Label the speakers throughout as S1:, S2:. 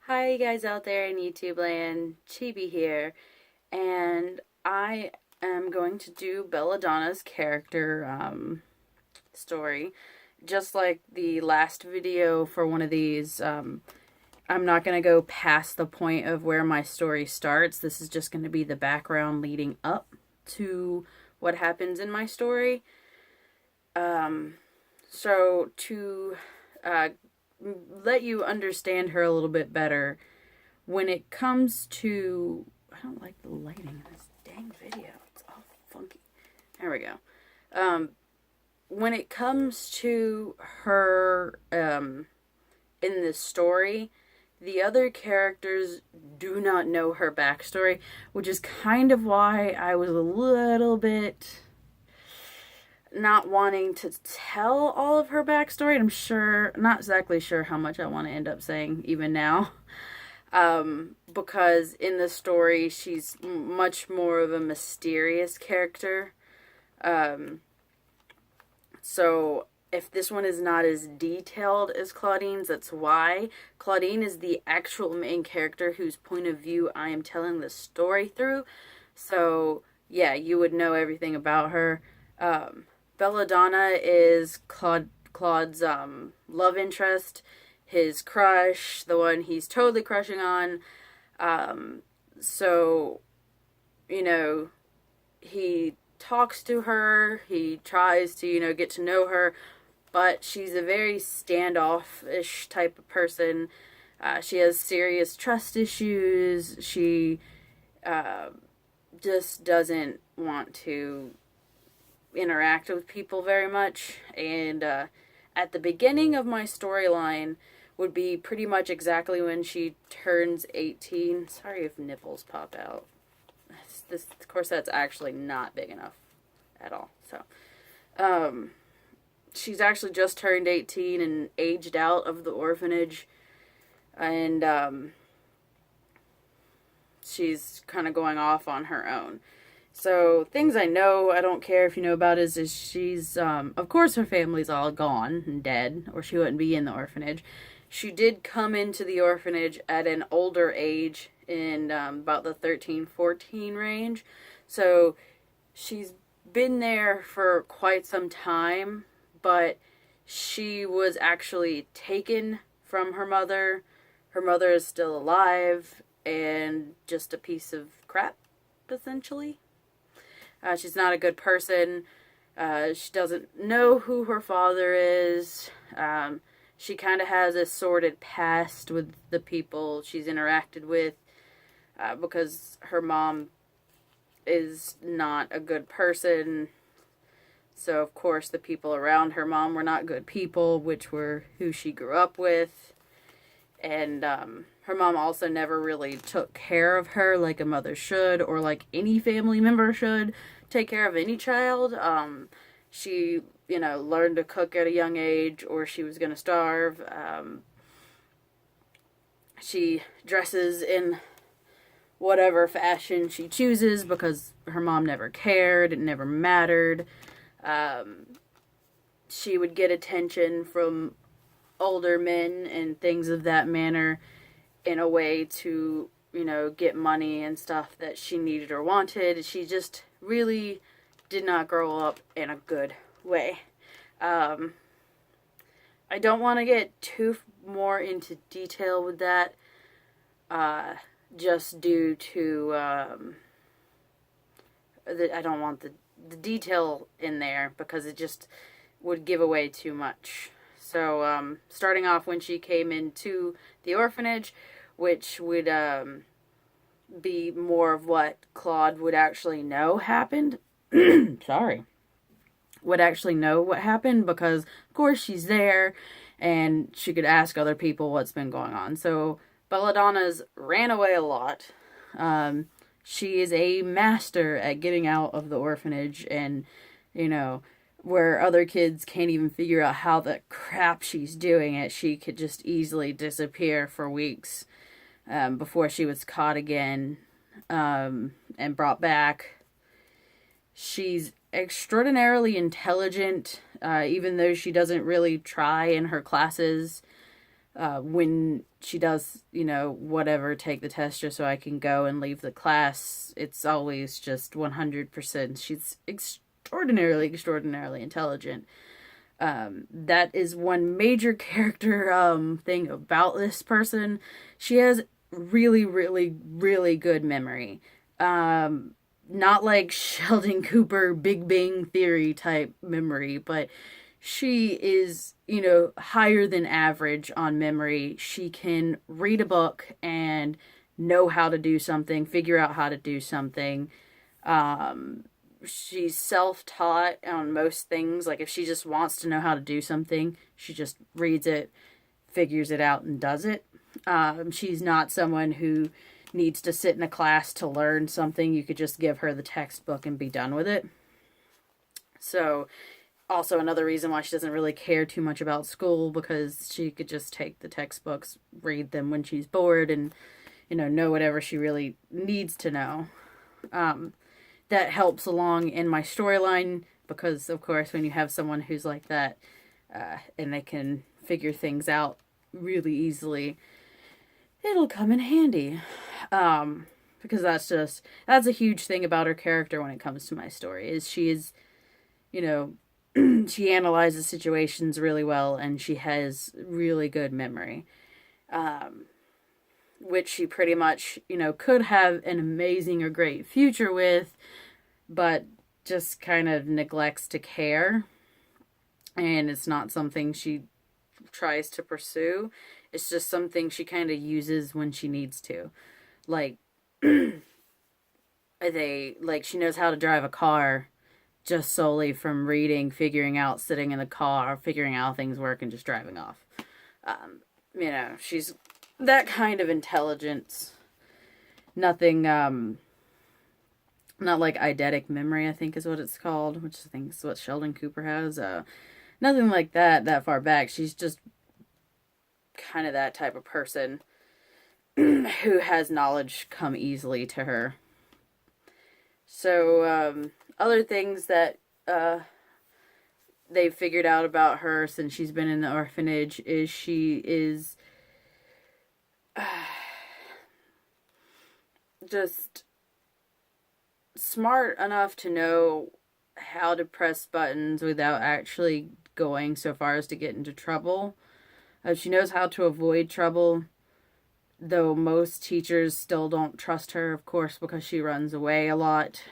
S1: Hi, you guys out there in YouTube land, Chibi here, and I am going to do Belladonna's character story. Just like the last video for one of these, I'm not going to go past the point of where my story starts. This is just going to be the background leading up to what happens in my story. So to uh, let you understand her a little bit better, when it comes to... I don't like the lighting in this dang video. It's all funky. There we go. When it comes to her in this story, the other characters do not know her backstory, which is kind of why I was a little bit not wanting to tell all of her backstory. I'm sure, not exactly sure how much I want to end up saying even now. Because in the story, she's much more of a mysterious character. So if this one is not as detailed as Claudine's, that's why. Claudine is the actual main character whose point of view I am telling the story through. So yeah, you would know everything about her. Belladonna is Claude's love interest, his crush, the one he's totally crushing on. So, you know, he talks to her, he tries to, get to know her, but she's a very standoffish type of person. She has serious trust issues. She just doesn't want to interact with people very much. And at the beginning of my storyline would be pretty much exactly when she turns 18. Sorry if nipples pop out. This corset's actually not big enough at all. So, she's actually just turned 18 and aged out of the orphanage. And she's kind of going off on her own. So, things I know, I don't care if you know about, is she's, of course her family's all gone and dead, or she wouldn't be in the orphanage. She did come into the orphanage at an older age, in about the 13, 14 range. So, she's been there for quite some time, but she was actually taken from her mother. Her mother is still alive, and just a piece of crap, essentially. She's not a good person. She doesn't know who her father is. She kind of has a sordid past with the people she's interacted with, because her mom is not a good person. So, of course, the people around her mom were not good people, which were who she grew up with. And her mom also never really took care of her like a mother should, or like any family member should take care of any child. She, learned to cook at a young age, or she was going to starve. She dresses in whatever fashion she chooses because her mom never cared. It never mattered. She would get attention from older men and things of that manner in a way to, get money and stuff that she needed or wanted. She just really did not grow up in a good way. I don't want to get too more into detail with that, just due to, I don't want the detail in there because it just would give away too much. So, starting off when she came into the orphanage, which would be more of what Claude would actually know happened. Sorry. Would actually know what happened because, of course, she's there and she could ask other people what's been going on. So, Belladonna's ran away a lot. She is a master at getting out of the orphanage and, where other kids can't even figure out how the crap she's doing it, she could just easily disappear for weeks before she was caught again and brought back. She's extraordinarily intelligent, even though she doesn't really try in her classes. when she does, whatever, take the test just so I can go and leave the class, it's always just 100%. She's extraordinarily intelligent. That is one major character thing about this person. She has really, really, really good memory. Not like Sheldon Cooper, Big Bang Theory type memory, but she is, higher than average on memory. She can read a book and know how to do something, figure out how to do something. She's self-taught on most things. Like if she just wants to know how to do something, she just reads it, figures it out, and does it. She's not someone who needs to sit in a class to learn something. You could just give her the textbook and be done with it. So, also another reason why she doesn't really care too much about school, because she could just take the textbooks, read them when she's bored, and, know whatever she really needs to know. That helps along in my storyline, because, of course, when you have someone who's like that, and they can figure things out really easily, it'll come in handy. Because that's a huge thing about her character when it comes to my story, is she is, she analyzes situations really well, and she has really good memory. Which she pretty much, could have an amazing or great future with, but just kind of neglects to care. And it's not something she tries to pursue. It's just something she kind of uses when she needs to. Like, she knows how to drive a car just solely from reading, figuring out, sitting in the car, figuring out how things work, and just driving off. She's that kind of intelligence. Nothing, not like eidetic memory, I think is what it's called, which I think is what Sheldon Cooper has. Nothing like that far back. She's just kind of that type of person who has knowledge come easily to her. So, other things that they've figured out about her since she's been in the orphanage is she is just smart enough to know how to press buttons without actually going so far as to get into trouble. She knows how to avoid trouble, though most teachers still don't trust her, of course, because she runs away a lot.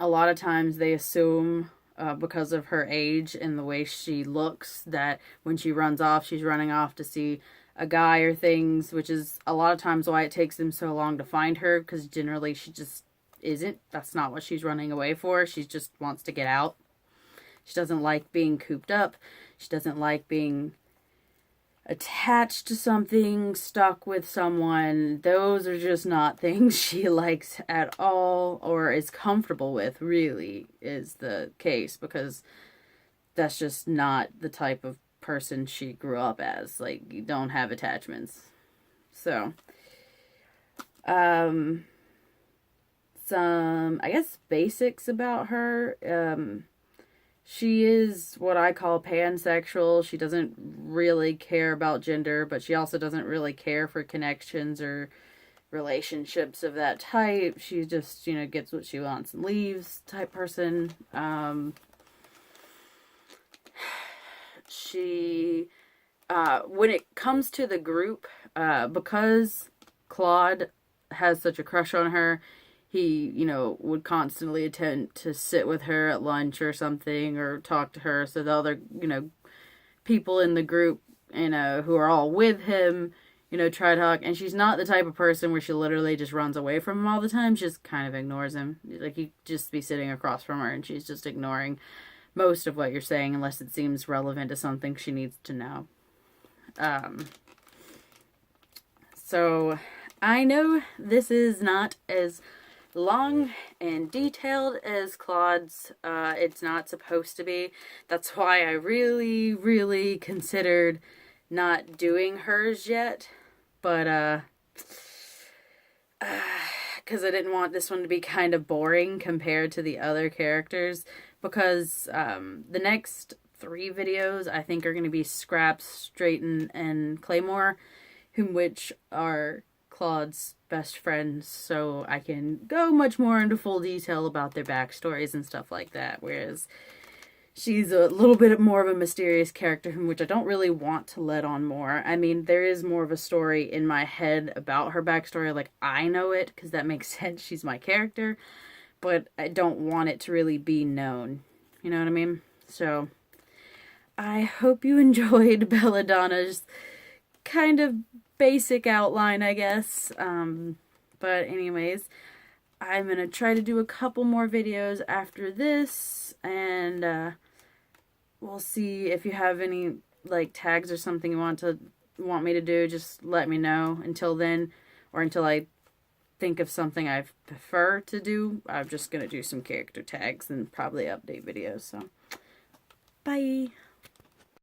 S1: A lot of times they assume, because of her age and the way she looks, that when she runs off, she's running off to see a guy or things, which is a lot of times why it takes them so long to find her, because generally she just isn't. That's not what she's running away for. She just wants to get out. She doesn't like being cooped up. She doesn't like being attached to something, stuck with someone. Those are just not things she likes at all, or is comfortable with, really, is the case, because that's just not the type of person she grew up as. Like, you don't have attachments. So, some, I guess, basics about her. She is what I call pansexual. She doesn't really care about gender, but she also doesn't really care for connections or relationships of that type. She just, gets what she wants and leaves type person. She, when it comes to the group, because Claude has such a crush on her, he, would constantly attempt to sit with her at lunch or something, or talk to her, so the other, people in the group, who are all with him, try to talk. And she's not the type of person where she literally just runs away from him all the time. She just kind of ignores him. Like, he'd just be sitting across from her, and she's just ignoring most of what you're saying, unless it seems relevant to something she needs to know. So, I know this is not as long and detailed as Claude's. It's not supposed to be. That's why I really, really considered not doing hers yet. But, because I didn't want this one to be kind of boring compared to the other characters. Because, the next 3 videos I think are going to be Scraps, Drayton, and Claymore, which are Claude's best friends, so I can go much more into full detail about their backstories and stuff like that, whereas she's a little bit more of a mysterious character, which I don't really want to let on more. I mean, there is more of a story in my head about her backstory, like, I know it, because that makes sense, she's my character, but I don't want it to really be known, you know what I mean? So, I hope you enjoyed Belladonna's kind of basic outline, I guess. But anyways, I'm going to try to do a couple more videos after this, and we'll see. If you have any like tags or something you want me to do, just let me know. Until then, or until I think of something I prefer to do, I'm just going to do some character tags and probably update videos. So, bye!